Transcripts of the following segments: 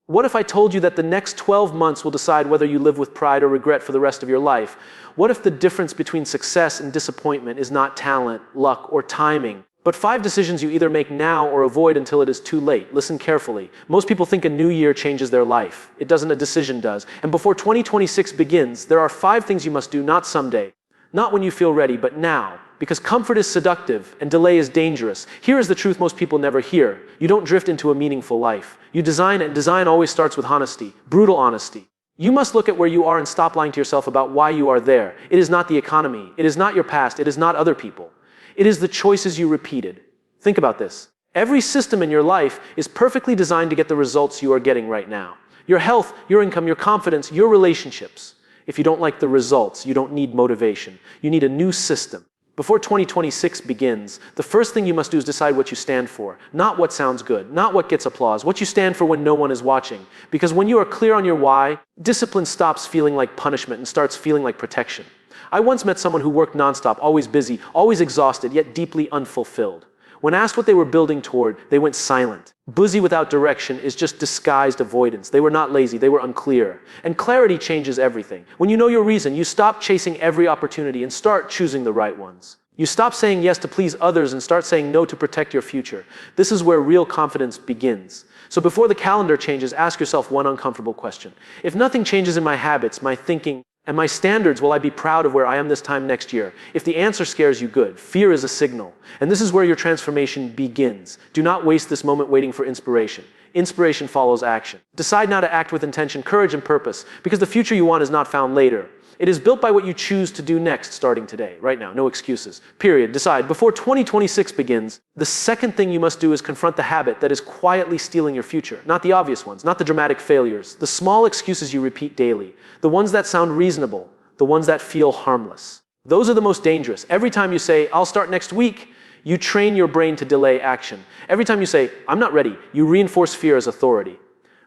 What if I told you that the next 12 months will decide whether you live with pride or regret for the rest of your life? What if the difference between success and disappointment is not talent, luck, or timing, but 5 decisions you either make now or avoid until it is too late? Listen carefully. Most people think a new year changes their life. It doesn't, a decision does. And before 2026 begins, there are 5 things you must do, not someday, not when you feel ready, but now. Because comfort is seductive and delay is dangerous. Here is the truth most people never hear. You don't drift into a meaningful life. You design it, and design always starts with honesty, brutal honesty. You must look at where you are and stop lying to yourself about why you are there. It is not the economy. It is not your past. It is not other people. It is the choices you repeated. Think about this. Every system in your life is perfectly designed to get the results you are getting right now. Your health, your income, your confidence, your relationships. If you don't like the results, you don't need motivation. You need a new system. Before 2026 begins, the first thing you must do is decide what you stand for. Not what sounds good, not what gets applause, what you stand for when no one is watching. Because when you are clear on your why, discipline stops feeling like punishment and starts feeling like protection. I once met someone who worked nonstop, always busy, always exhausted, yet deeply unfulfilled. When asked what they were building toward, they went silent. Busy without direction is just disguised avoidance. They were not lazy, they were unclear. And clarity changes everything. When you know your reason, you stop chasing every opportunity and start choosing the right ones. You stop saying yes to please others and start saying no to protect your future. This is where real confidence begins. So before the calendar changes, ask yourself one uncomfortable question. If nothing changes in my habits, my thinking, and my standards, will I be proud of where I am this time next year? If the answer scares you, good. Fear is a signal. And this is where your transformation begins. Do not waste this moment waiting for inspiration. Inspiration follows action. Decide now to act with intention, courage, and purpose, because the future you want is not found later. It is built by what you choose to do next, starting today, right now. No excuses. Period. Decide. Before 2026 begins, the second thing you must do is confront the habit that is quietly stealing your future. Not the obvious ones, not the dramatic failures, the small excuses you repeat daily, the ones that sound reasonable, the ones that feel harmless. Those are the most dangerous. Every time you say, I'll start next week, you train your brain to delay action. Every time you say, I'm not ready, you reinforce fear as authority.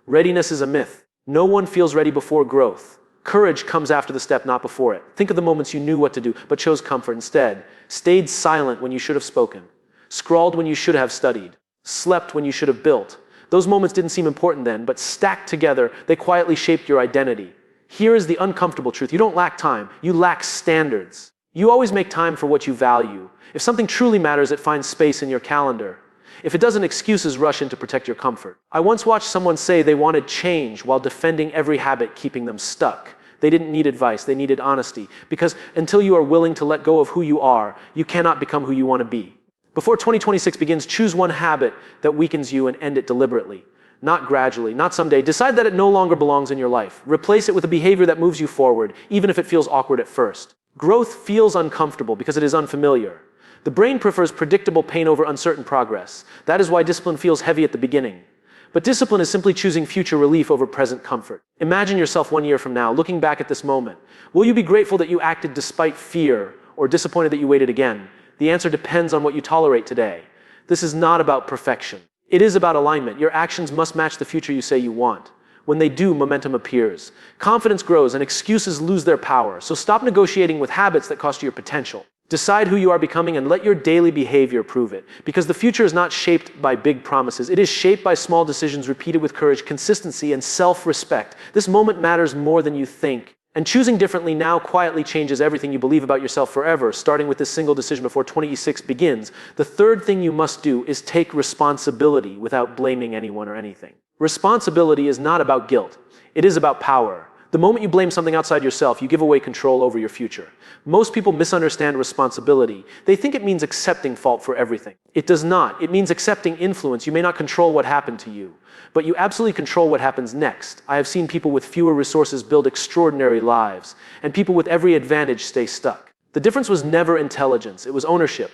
Readiness is a myth. No one feels ready before growth. Courage comes after the step, not before it. Think of the moments you knew what to do, but chose comfort instead. Stayed silent when you should have spoken. Scrawled when you should have studied. Slept when you should have built. Those moments didn't seem important then, but stacked together, they quietly shaped your identity. Here is the uncomfortable truth. You don't lack time. You lack standards. You always make time for what you value. If something truly matters, it finds space in your calendar. If it doesn't, excuses rush in to protect your comfort. I once watched someone say they wanted change while defending every habit keeping them stuck. They didn't need advice, they needed honesty. Because until you are willing to let go of who you are, you cannot become who you want to be. Before 2026 begins, choose one habit that weakens you and end it deliberately. Not gradually, not someday. Decide that it no longer belongs in your life. Replace it with a behavior that moves you forward, even if it feels awkward at first. Growth feels uncomfortable because it is unfamiliar. The brain prefers predictable pain over uncertain progress. That is why discipline feels heavy at the beginning. But discipline is simply choosing future relief over present comfort. Imagine yourself 1 year from now, looking back at this moment. Will you be grateful that you acted despite fear, or disappointed that you waited again? The answer depends on what you tolerate today. This is not about perfection. It is about alignment. Your actions must match the future you say you want. When they do, momentum appears. Confidence grows and excuses lose their power. So stop negotiating with habits that cost you your potential. Decide who you are becoming and let your daily behavior prove it. Because the future is not shaped by big promises. It is shaped by small decisions repeated with courage, consistency, and self-respect. This moment matters more than you think. And choosing differently now quietly changes everything you believe about yourself forever, starting with this single decision before 2026 begins. The third thing you must do is take responsibility without blaming anyone or anything. Responsibility is not about guilt. It is about power. The moment you blame something outside yourself, you give away control over your future. Most people misunderstand responsibility. They think it means accepting fault for everything. It does not. It means accepting influence. You may not control what happened to you, but you absolutely control what happens next. I have seen people with fewer resources build extraordinary lives, and people with every advantage stay stuck. The difference was never intelligence, it was ownership.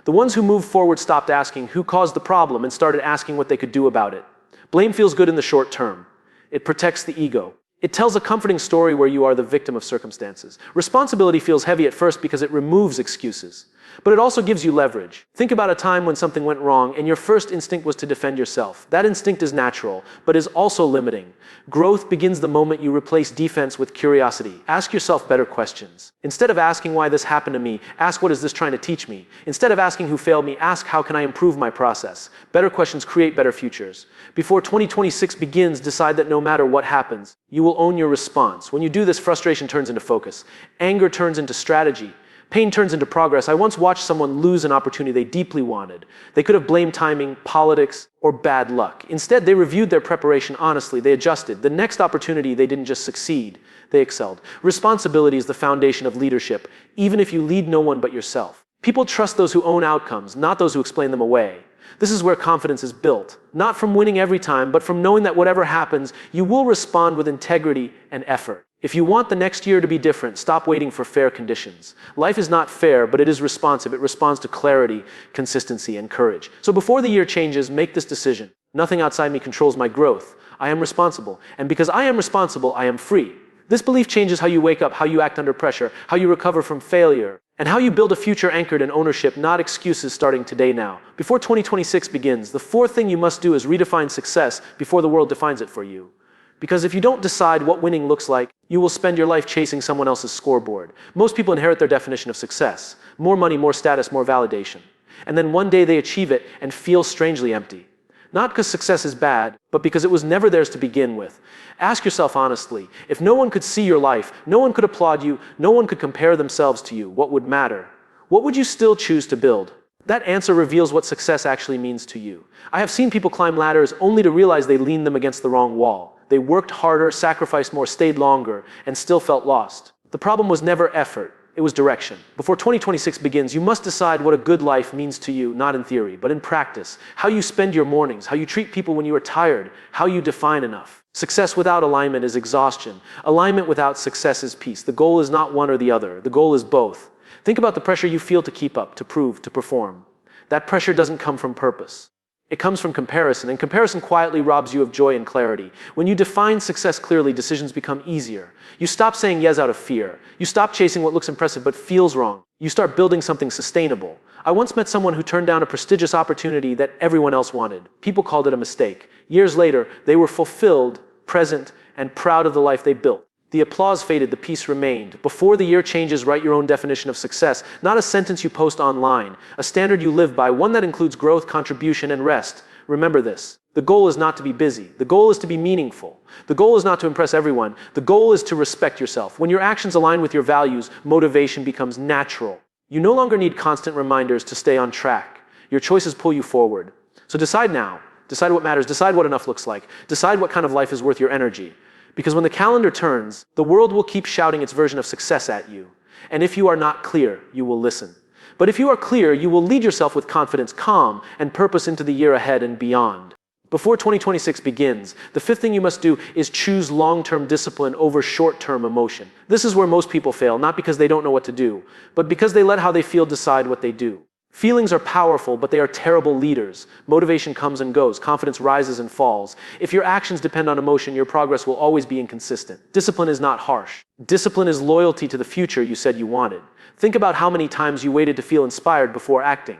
The ones who moved forward stopped asking who caused the problem and started asking what they could do about it. Blame feels good in the short term. It protects the ego. It tells a comforting story where you are the victim of circumstances. Responsibility feels heavy at first because it removes excuses. But it also gives you leverage. Think about a time when something went wrong and your first instinct was to defend yourself. That instinct is natural, but is also limiting. Growth begins the moment you replace defense with curiosity. Ask yourself better questions. Instead of asking why this happened to me, ask what is this trying to teach me. Instead of asking who failed me, ask how can I improve my process. Better questions create better futures. Before 2026 begins, decide that no matter what happens, you will own your response. When you do this, frustration turns into focus. Anger turns into strategy. Pain turns into progress. I once watched someone lose an opportunity they deeply wanted. They could have blamed timing, politics, or bad luck. Instead, they reviewed their preparation honestly. They adjusted. The next opportunity, they didn't just succeed, they excelled. Responsibility is the foundation of leadership, even if you lead no one but yourself. People trust those who own outcomes, not those who explain them away. This is where confidence is built, not from winning every time, but from knowing that whatever happens, you will respond with integrity and effort. If you want the next year to be different, stop waiting for fair conditions. Life is not fair, but it is responsive. It responds to clarity, consistency, and courage. So before the year changes, make this decision. Nothing outside me controls my growth. I am responsible. And because I am responsible, I am free. This belief changes how you wake up, how you act under pressure, how you recover from failure, and how you build a future anchored in ownership, not excuses starting today now. Before 2026 begins, the fourth thing you must do is redefine success before the world defines it for you. Because if you don't decide what winning looks like, you will spend your life chasing someone else's scoreboard. Most people inherit their definition of success. More money, more status, more validation. And then one day they achieve it and feel strangely empty. Not because success is bad, but because it was never theirs to begin with. Ask yourself honestly, if no one could see your life, no one could applaud you, no one could compare themselves to you, what would matter? What would you still choose to build? That answer reveals what success actually means to you. I have seen people climb ladders only to realize they leaned them against the wrong wall. They worked harder, sacrificed more, stayed longer, and still felt lost. The problem was never effort, it was direction. Before 2026 begins, you must decide what a good life means to you, not in theory, but in practice. How you spend your mornings, how you treat people when you are tired, how you define enough. Success without alignment is exhaustion. Alignment without success is peace. The goal is not one or the other. The goal is both. Think about the pressure you feel to keep up, to prove, to perform. That pressure doesn't come from purpose. It comes from comparison, and comparison quietly robs you of joy and clarity. When you define success clearly, decisions become easier. You stop saying yes out of fear. You stop chasing what looks impressive but feels wrong. You start building something sustainable. I once met someone who turned down a prestigious opportunity that everyone else wanted. People called it a mistake. Years later, they were fulfilled, present, and proud of the life they built. The applause faded, the peace remained. Before the year changes, write your own definition of success, not a sentence you post online, a standard you live by, one that includes growth, contribution, and rest. Remember this. The goal is not to be busy. The goal is to be meaningful. The goal is not to impress everyone. The goal is to respect yourself. When your actions align with your values, motivation becomes natural. You no longer need constant reminders to stay on track. Your choices pull you forward. So decide now. Decide what matters. Decide what enough looks like. Decide what kind of life is worth your energy. Because when the calendar turns, the world will keep shouting its version of success at you. And if you are not clear, you will listen. But if you are clear, you will lead yourself with confidence, calm, and purpose into the year ahead and beyond. Before 2026 begins, the fifth thing you must do is choose long-term discipline over short-term emotion. This is where most people fail, not because they don't know what to do, but because they let how they feel decide what they do. Feelings are powerful, but they are terrible leaders. Motivation comes and goes. Confidence rises and falls. If your actions depend on emotion, your progress will always be inconsistent. Discipline is not harsh. Discipline is loyalty to the future you said you wanted. Think about how many times you waited to feel inspired before acting.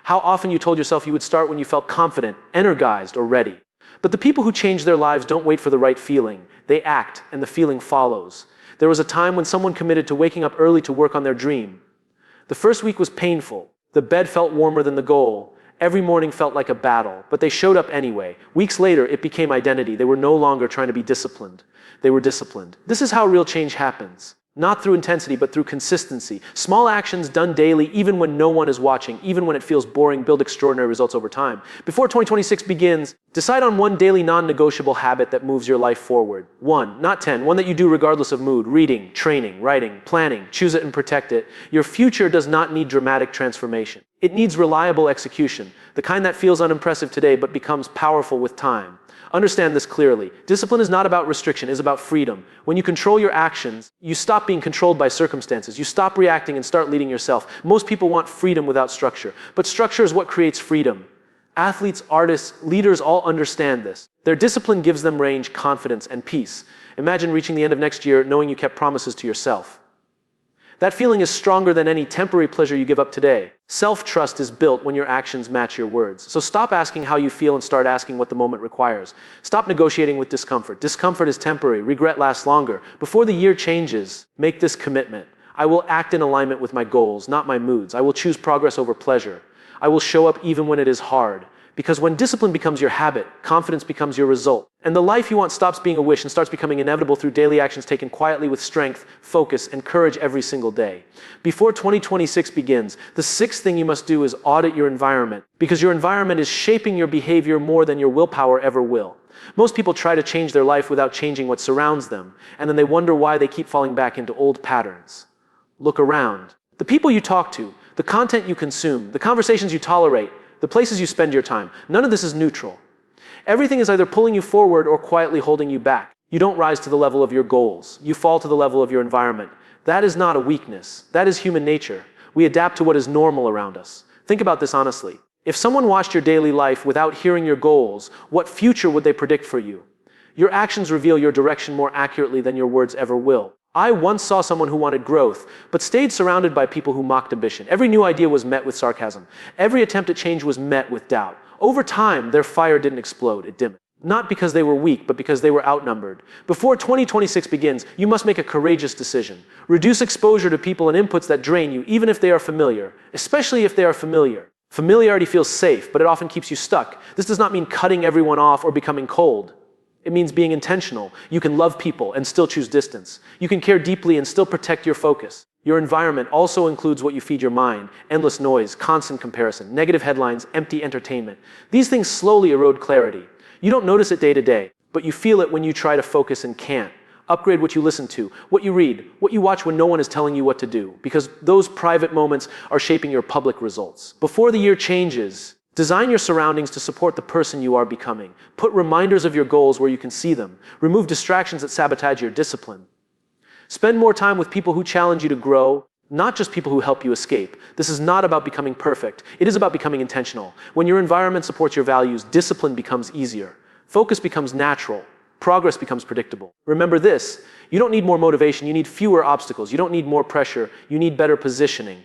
How often you told yourself you would start when you felt confident, energized, or ready. But the people who change their lives don't wait for the right feeling. They act, and the feeling follows. There was a time when someone committed to waking up early to work on their dream. The first week was painful. The bed felt warmer than the goal. Every morning felt like a battle, but they showed up anyway. Weeks later, it became identity. They were no longer trying to be disciplined. They were disciplined. This is how real change happens. Not through intensity, but through consistency. Small actions done daily, even when no one is watching, even when it feels boring, build extraordinary results over time. Before 2026 begins, decide on one daily non-negotiable habit that moves your life forward. One, not 10, one that you do regardless of mood. Reading, training, writing, planning. Choose it and protect it. Your future does not need dramatic transformation. It needs reliable execution, the kind that feels unimpressive today but becomes powerful with time. Understand this clearly. Discipline is not about restriction, it is about freedom. When you control your actions, you stop being controlled by circumstances. You stop reacting and start leading yourself. Most people want freedom without structure, but structure is what creates freedom. Athletes, artists, leaders all understand this. Their discipline gives them range, confidence, and peace. Imagine reaching the end of next year knowing you kept promises to yourself. That feeling is stronger than any temporary pleasure you give up today. Self-trust is built when your actions match your words. So stop asking how you feel and start asking what the moment requires. Stop negotiating with discomfort. Discomfort is temporary. Regret lasts longer. Before the year changes, make this commitment. I will act in alignment with my goals, not my moods. I will choose progress over pleasure. I will show up even when it is hard. Because when discipline becomes your habit, confidence becomes your result. And the life you want stops being a wish and starts becoming inevitable through daily actions taken quietly with strength, focus, and courage every single day. Before 2026 begins, the sixth thing you must do is audit your environment, because your environment is shaping your behavior more than your willpower ever will. Most people try to change their life without changing what surrounds them, and then they wonder why they keep falling back into old patterns. Look around. The people you talk to, the content you consume, the conversations you tolerate, the places you spend your time, none of this is neutral. Everything is either pulling you forward or quietly holding you back. You don't rise to the level of your goals. You fall to the level of your environment. That is not a weakness. That is human nature. We adapt to what is normal around us. Think about this honestly. If someone watched your daily life without hearing your goals, what future would they predict for you? Your actions reveal your direction more accurately than your words ever will. I once saw someone who wanted growth, but stayed surrounded by people who mocked ambition. Every new idea was met with sarcasm. Every attempt at change was met with doubt. Over time, their fire didn't explode, it dimmed. Not because they were weak, but because they were outnumbered. Before 2026 begins, you must make a courageous decision. Reduce exposure to people and inputs that drain you, even if they are familiar, especially if they are familiar. Familiarity feels safe, but it often keeps you stuck. This does not mean cutting everyone off or becoming cold. It means being intentional. You can love people and still choose distance. You can care deeply and still protect your focus. Your environment also includes what you feed your mind: endless noise, constant comparison, negative headlines, empty entertainment. These things slowly erode clarity. You don't notice it day to day, but you feel it when you try to focus and can't. Upgrade what you listen to, what you read, what you watch when no one is telling you what to do, because those private moments are shaping your public results. Before the year changes, design your surroundings to support the person you are becoming. Put reminders of your goals where you can see them. Remove distractions that sabotage your discipline. Spend more time with people who challenge you to grow, not just people who help you escape. This is not about becoming perfect. It is about becoming intentional. When your environment supports your values, discipline becomes easier. Focus becomes natural. Progress becomes predictable. Remember this: you don't need more motivation, you need fewer obstacles. You don't need more pressure, you need better positioning.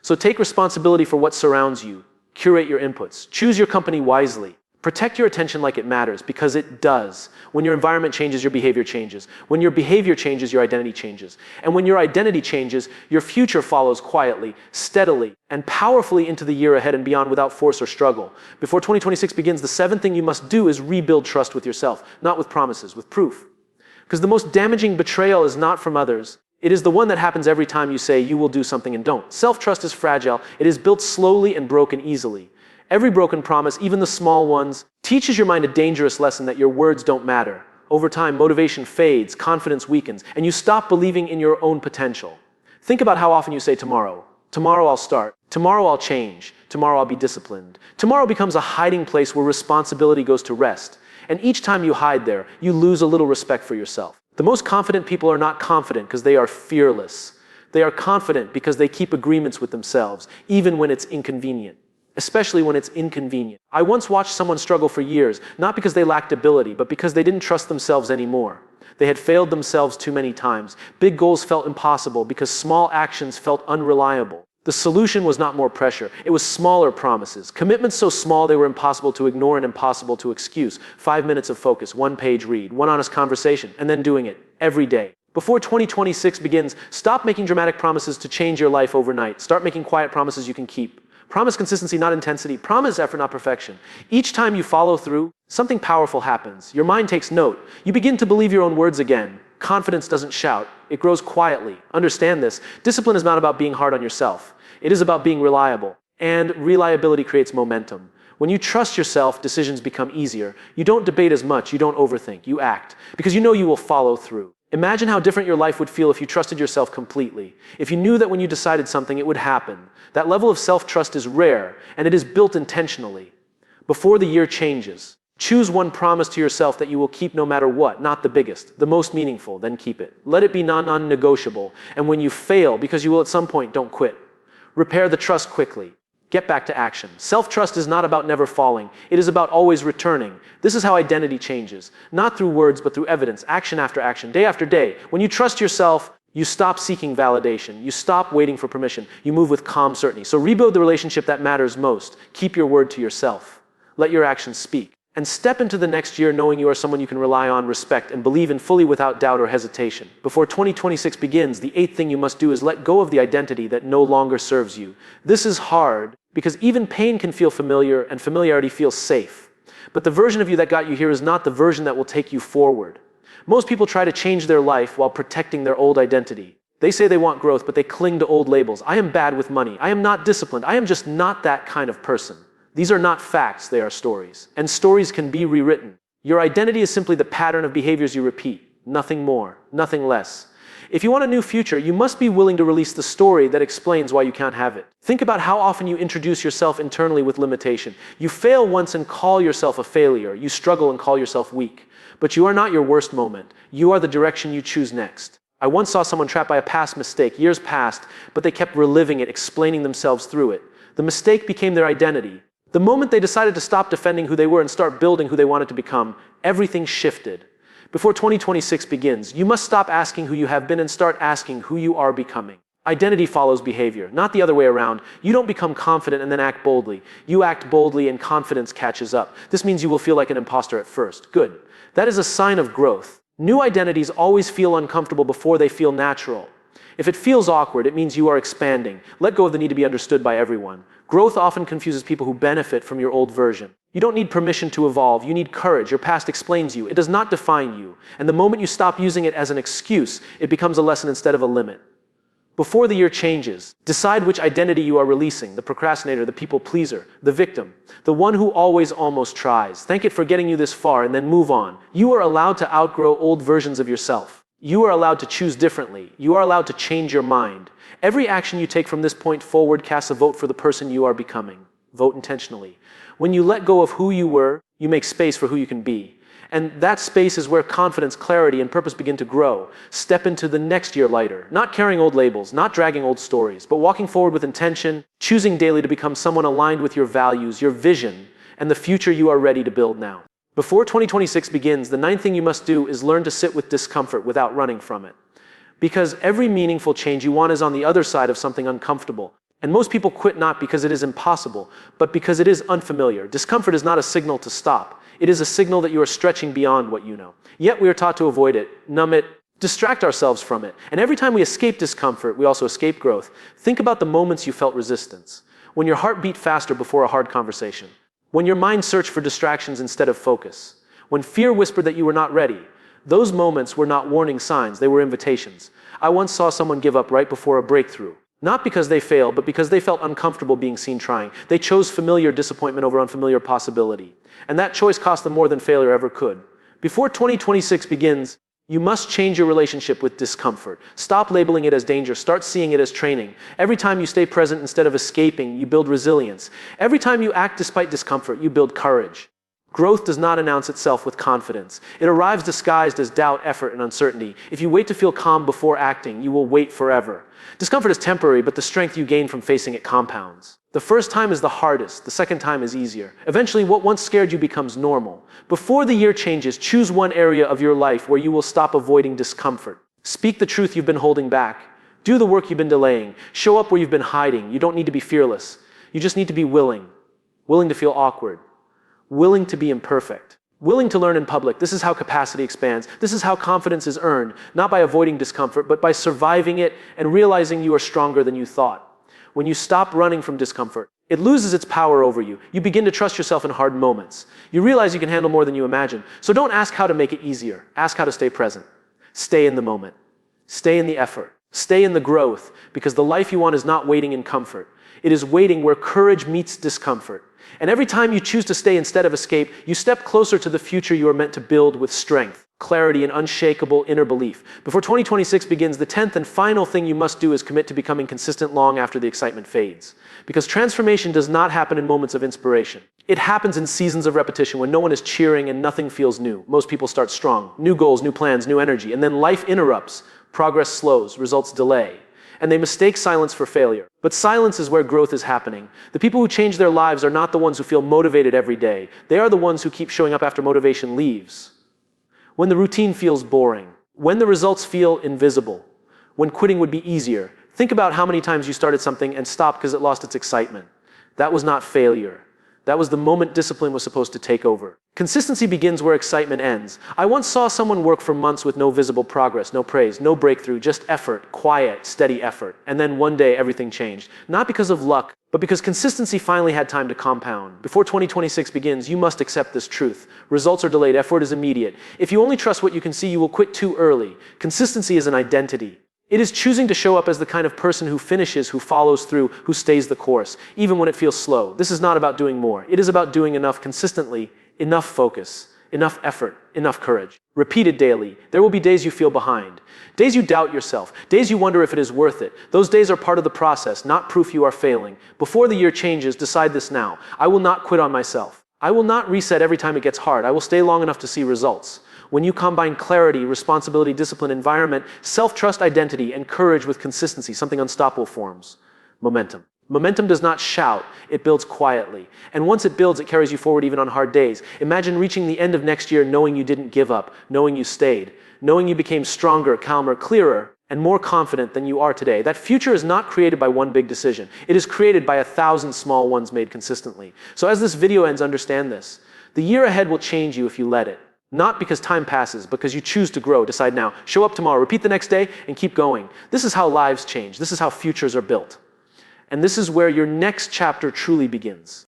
So take responsibility for what surrounds you. Curate your inputs. Choose your company wisely. Protect your attention like it matters, because it does. When your environment changes, your behavior changes. When your behavior changes, your identity changes. And when your identity changes, your future follows quietly, steadily, and powerfully into the year ahead and beyond without force or struggle. Before 2026 begins, the seventh thing you must do is rebuild trust with yourself, not with promises, with proof. Because the most damaging betrayal is not from others. It is the one that happens every time you say you will do something and don't. Self-trust is fragile. It is built slowly and broken easily. Every broken promise, even the small ones, teaches your mind a dangerous lesson that your words don't matter. Over time, motivation fades, confidence weakens, and you stop believing in your own potential. Think about how often you say tomorrow. Tomorrow I'll start. Tomorrow I'll change. Tomorrow I'll be disciplined. Tomorrow becomes a hiding place where responsibility goes to rest. And each time you hide there, you lose a little respect for yourself. The most confident people are not confident because they are fearless. They are confident because they keep agreements with themselves, even when it's inconvenient. Especially when it's inconvenient. I once watched someone struggle for years, not because they lacked ability, but because they didn't trust themselves anymore. They had failed themselves too many times. Big goals felt impossible because small actions felt unreliable. The solution was not more pressure. It was smaller promises. Commitments so small they were impossible to ignore and impossible to excuse. 5 minutes of focus, 1-page read, one honest conversation, and then doing it every day. Before 2026 begins, stop making dramatic promises to change your life overnight. Start making quiet promises you can keep. Promise consistency, not intensity. Promise effort, not perfection. Each time you follow through, something powerful happens. Your mind takes note. You begin to believe your own words again. Confidence doesn't shout. It grows quietly. Understand this. Discipline is not about being hard on yourself. It is about being reliable. And reliability creates momentum. When you trust yourself, decisions become easier. You don't debate as much. You don't overthink. You act. Because you know you will follow through. Imagine how different your life would feel if you trusted yourself completely. If you knew that when you decided something, it would happen. That level of self-trust is rare, and it is built intentionally. Before the year changes, choose one promise to yourself that you will keep no matter what, not the biggest, the most meaningful, then keep it. Let it be non-negotiable, and when you fail, because you will at some point, don't quit. Repair the trust quickly. Get back to action. Self-trust is not about never falling. It is about always returning. This is how identity changes. Not through words, but through evidence, action after action, day after day. When you trust yourself, You stop seeking validation. You stop waiting for permission. You move with calm certainty. So rebuild the relationship that matters most. Keep your word to yourself. Let your actions speak. And step into the next year knowing you are someone you can rely on, respect, and believe in fully without doubt or hesitation. Before 2026 begins, the 8th thing you must do is let go of the identity that no longer serves you. This is hard because even pain can feel familiar and familiarity feels safe. But the version of you that got you here is not the version that will take you forward. Most people try to change their life while protecting their old identity. They say they want growth, but they cling to old labels. I am bad with money. I am not disciplined. I am just not that kind of person. These are not facts, they are stories. And stories can be rewritten. Your identity is simply the pattern of behaviors you repeat. Nothing more, nothing less. If you want a new future, you must be willing to release the story that explains why you can't have it. Think about how often you introduce yourself internally with limitation. You fail once and call yourself a failure. You struggle and call yourself weak. But you are not your worst moment. You are the direction you choose next. I once saw someone trapped by a past mistake, years past, but they kept reliving it, explaining themselves through it. The mistake became their identity. The moment they decided to stop defending who they were and start building who they wanted to become, everything shifted. Before 2026 begins, you must stop asking who you have been and start asking who you are becoming. Identity follows behavior, not the other way around. You don't become confident and then act boldly. You act boldly and confidence catches up. This means you will feel like an imposter at first. Good. That is a sign of growth. New identities always feel uncomfortable before they feel natural. If it feels awkward, it means you are expanding. Let go of the need to be understood by everyone. Growth often confuses people who benefit from your old version. You don't need permission to evolve. You need courage. Your past explains you. It does not define you. And the moment you stop using it as an excuse, it becomes a lesson instead of a limit. Before the year changes, decide which identity you are releasing: the procrastinator, the people pleaser, the victim, the one who always almost tries. Thank it for getting you this far and then move on. You are allowed to outgrow old versions of yourself. You are allowed to choose differently. You are allowed to change your mind. Every action you take from this point forward casts a vote for the person you are becoming. Vote intentionally. When you let go of who you were, you make space for who you can be. And that space is where confidence, clarity, and purpose begin to grow. Step into the next year lighter, not carrying old labels, not dragging old stories, but walking forward with intention, choosing daily to become someone aligned with your values, your vision, and the future you are ready to build now. Before 2026 begins, the 9th thing you must do is learn to sit with discomfort without running from it. Because every meaningful change you want is on the other side of something uncomfortable. And most people quit not because it is impossible, but because it is unfamiliar. Discomfort is not a signal to stop. It is a signal that you are stretching beyond what you know. Yet we are taught to avoid it, numb it, distract ourselves from it. And every time we escape discomfort, we also escape growth. Think about the moments you felt resistance. When your heart beat faster before a hard conversation. When your mind searched for distractions instead of focus. When fear whispered that you were not ready. Those moments were not warning signs, they were invitations. I once saw someone give up right before a breakthrough. Not because they failed, but because they felt uncomfortable being seen trying. They chose familiar disappointment over unfamiliar possibility. And that choice cost them more than failure ever could. Before 2026 begins, you must change your relationship with discomfort. Stop labeling it as danger. Start seeing it as training. Every time you stay present instead of escaping, you build resilience. Every time you act despite discomfort, you build courage. Growth does not announce itself with confidence. It arrives disguised as doubt, effort, and uncertainty. If you wait to feel calm before acting, you will wait forever. Discomfort is temporary, but the strength you gain from facing it compounds. The first time is the hardest. The second time is easier. Eventually, what once scared you becomes normal. Before the year changes, choose one area of your life where you will stop avoiding discomfort. Speak the truth you've been holding back. Do the work you've been delaying. Show up where you've been hiding. You don't need to be fearless. You just need to be willing. Willing to feel awkward. Willing to be imperfect. Willing to learn in public. This is how capacity expands. This is how confidence is earned, not by avoiding discomfort, but by surviving it and realizing you are stronger than you thought. When you stop running from discomfort, it loses its power over you. You begin to trust yourself in hard moments. You realize you can handle more than you imagine. So don't ask how to make it easier. Ask how to stay present. Stay in the moment. Stay in the effort. Stay in the growth, because the life you want is not waiting in comfort. It is waiting where courage meets discomfort. And every time you choose to stay instead of escape, you step closer to the future you are meant to build with strength, clarity, and unshakable inner belief. Before 2026 begins, the 10th and final thing you must do is commit to becoming consistent long after the excitement fades. Because transformation does not happen in moments of inspiration. It happens in seasons of repetition when no one is cheering and nothing feels new. Most people start strong. New goals, new plans, new energy. And then life interrupts. Progress slows, results delay. And they mistake silence for failure. But silence is where growth is happening. The people who change their lives are not the ones who feel motivated every day. They are the ones who keep showing up after motivation leaves. When the routine feels boring. When the results feel invisible. when quitting would be easier. Think about how many times you started something and stopped because it lost its excitement. That was not failure. That was the moment discipline was supposed to take over. Consistency begins where excitement ends. I once saw someone work for months with no visible progress, no praise, no breakthrough, just effort, quiet, steady effort. And then one day everything changed. Not because of luck, but because consistency finally had time to compound. Before 2026 begins, you must accept this truth. Results are delayed, effort is immediate. If you only trust what you can see, you will quit too early. Consistency is an identity. It is choosing to show up as the kind of person who finishes, who follows through, who stays the course, even when it feels slow. This is not about doing more. It is about doing enough consistently, enough focus, enough effort, enough courage. Repeated daily. There will be days you feel behind, days you doubt yourself, days you wonder if it is worth it. Those days are part of the process, not proof you are failing. Before the year changes, decide this now. I will not quit on myself. I will not reset every time it gets hard. I will stay long enough to see results. When you combine clarity, responsibility, discipline, environment, self-trust, identity, and courage with consistency, something unstoppable forms. Momentum. Momentum does not shout, it builds quietly. And once it builds, it carries you forward even on hard days. Imagine reaching the end of next year knowing you didn't give up, knowing you stayed, knowing you became stronger, calmer, clearer, and more confident than you are today. That future is not created by one big decision. It is created by 1,000 small ones made consistently. So as this video ends, understand this. The year ahead will change you if you let it. Not because time passes, because you choose to grow. Decide now. Show up tomorrow, repeat the next day, and keep going. This is how lives change. This is how futures are built. And this is where your next chapter truly begins.